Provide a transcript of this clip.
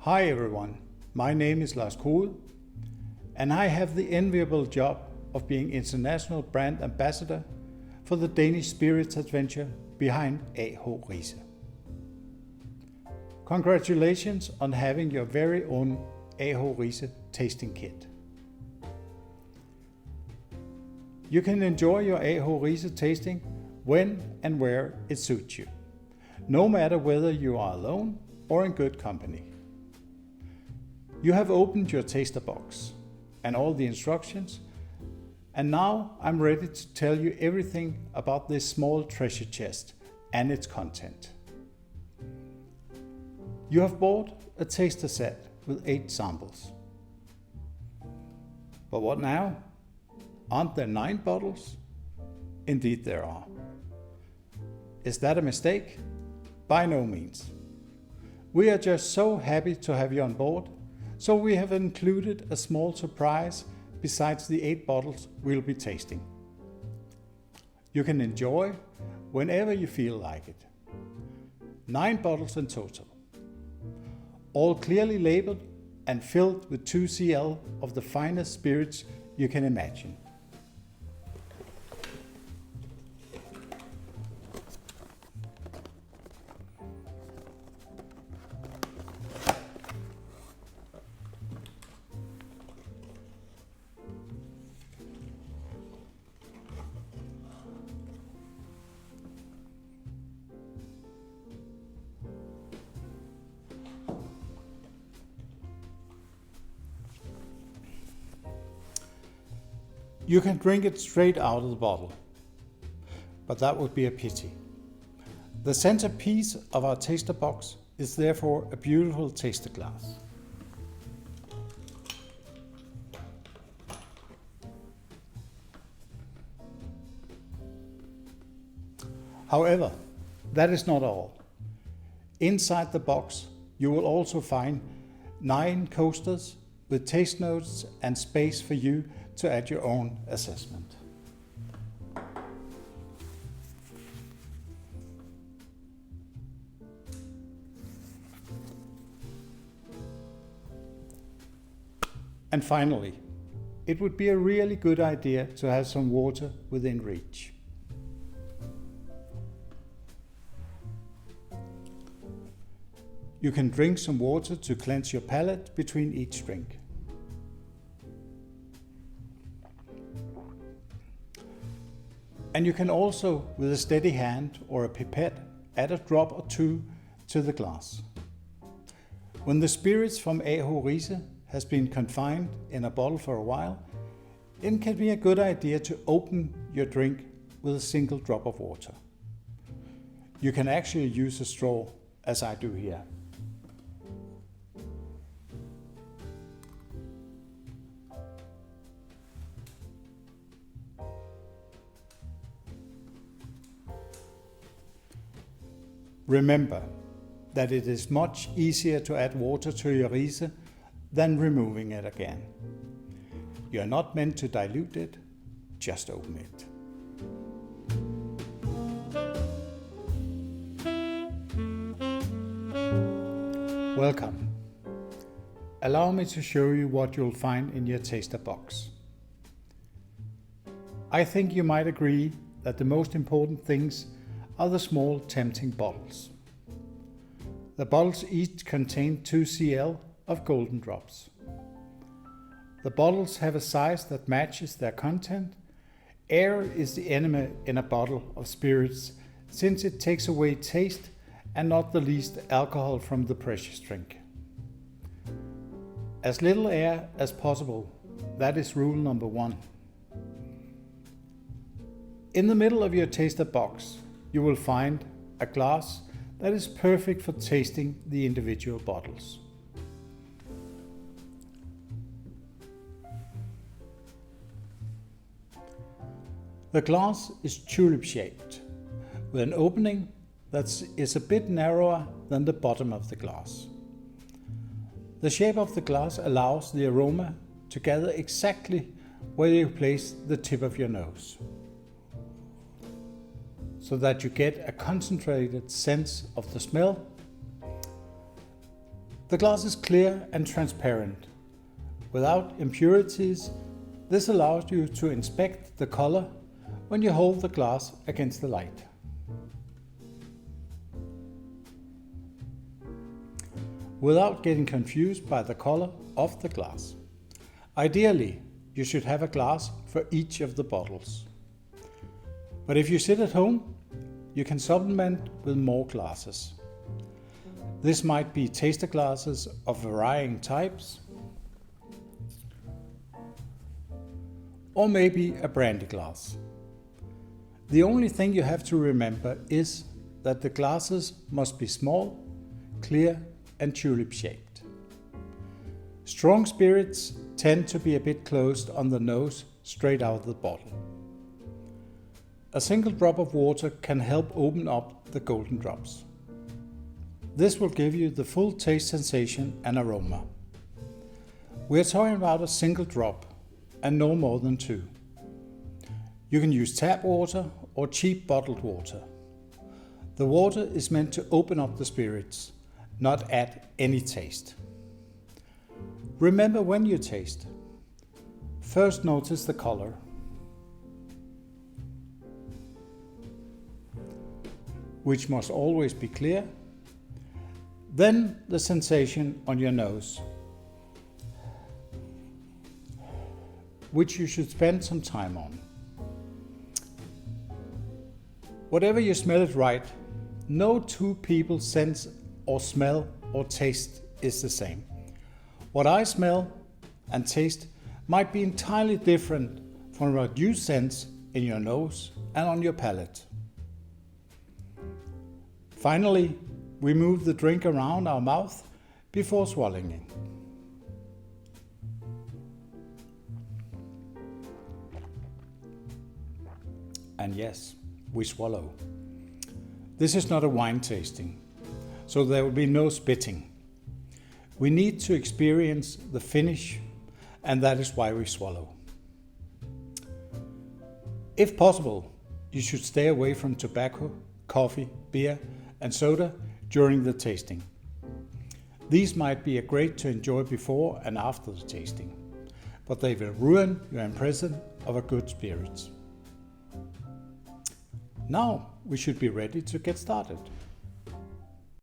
Hi everyone, my name is Lars Kode, and I have the enviable job of being International Brand Ambassador for the Danish Spirits Adventure behind A.H. Riise. Congratulations on having your very own A.H. Riise tasting kit. You can enjoy your A.H. Riise tasting when and where it suits you, no matter whether you are alone or in good company. You have opened your taster box and all the instructions, and now I'm ready to tell you everything about this small treasure chest and its content. You have bought a taster set with 8 samples. But what now? Aren't there 9 bottles? Indeed there are. Is that a mistake? By no means. We are just so happy to have you on board, so we have included a small surprise besides the 8 bottles we'll be tasting. You can enjoy whenever you feel like it. 9 bottles in total, all clearly labeled and filled with 2 cl of the finest spirits you can imagine. You can drink it straight out of the bottle, but that would be a pity. The centerpiece of our taster box is therefore a beautiful taster glass. However, that is not all. Inside the box, you will also find 9 coasters with taste notes and space for you to add your own assessment. And finally, it would be a really good idea to have some water within reach. You can drink some water to cleanse your palate between each drink. And you can also, with a steady hand or a pipette, add a drop or 2 to the glass. When the spirits from A.H. Riise has been confined in a bottle for a while, it can be a good idea to open your drink with a single drop of water. You can actually use a straw, as I do here. Remember that it is much easier to add water to your Riise than removing it again. You are not meant to dilute it, just open it. Welcome. Allow me to show you what you'll find in your taster box. I think you might agree that the most important things are the small tempting bottles. The bottles each contain 2 cl of golden drops. The bottles have a size that matches their content. Air is the enemy in a bottle of spirits, since it takes away taste and not the least alcohol from the precious drink. As little air as possible, that is rule number 1. In the middle of your taster box, you will find a glass that is perfect for tasting the individual bottles. The glass is tulip shaped, with an opening that is a bit narrower than the bottom of the glass. The shape of the glass allows the aroma to gather exactly where you place the tip of your nose, so that you get a concentrated sense of the smell. The glass is clear and transparent. Without impurities, this allows you to inspect the color when you hold the glass against the light. Without getting confused by the color of the glass. Ideally, you should have a glass for each of the bottles. But if you sit at home, you can supplement with more glasses. This might be taster glasses of varying types, or maybe a brandy glass. The only thing you have to remember is that the glasses must be small, clear and tulip shaped. Strong spirits tend to be a bit closed on the nose straight out of the bottle. A single drop of water can help open up the golden drops. This will give you the full taste sensation and aroma. We are talking about a single drop and no more than 2. You can use tap water or cheap bottled water. The water is meant to open up the spirits, not add any taste. Remember when you taste. First notice the color. Which must always be clear. Then the sensation on your nose, which you should spend some time on. Whatever you smell it right, no two people sense or smell or taste is the same. What I smell and taste might be entirely different from what you sense in your nose and on your palate. Finally, we move the drink around our mouth before swallowing. And yes, we swallow. This is not a wine tasting, so there will be no spitting. We need to experience the finish, and that is why we swallow. If possible, you should stay away from tobacco, coffee, beer, and soda during the tasting. These might be great to enjoy before and after the tasting, but they will ruin your impression of a good spirit. Now we should be ready to get started.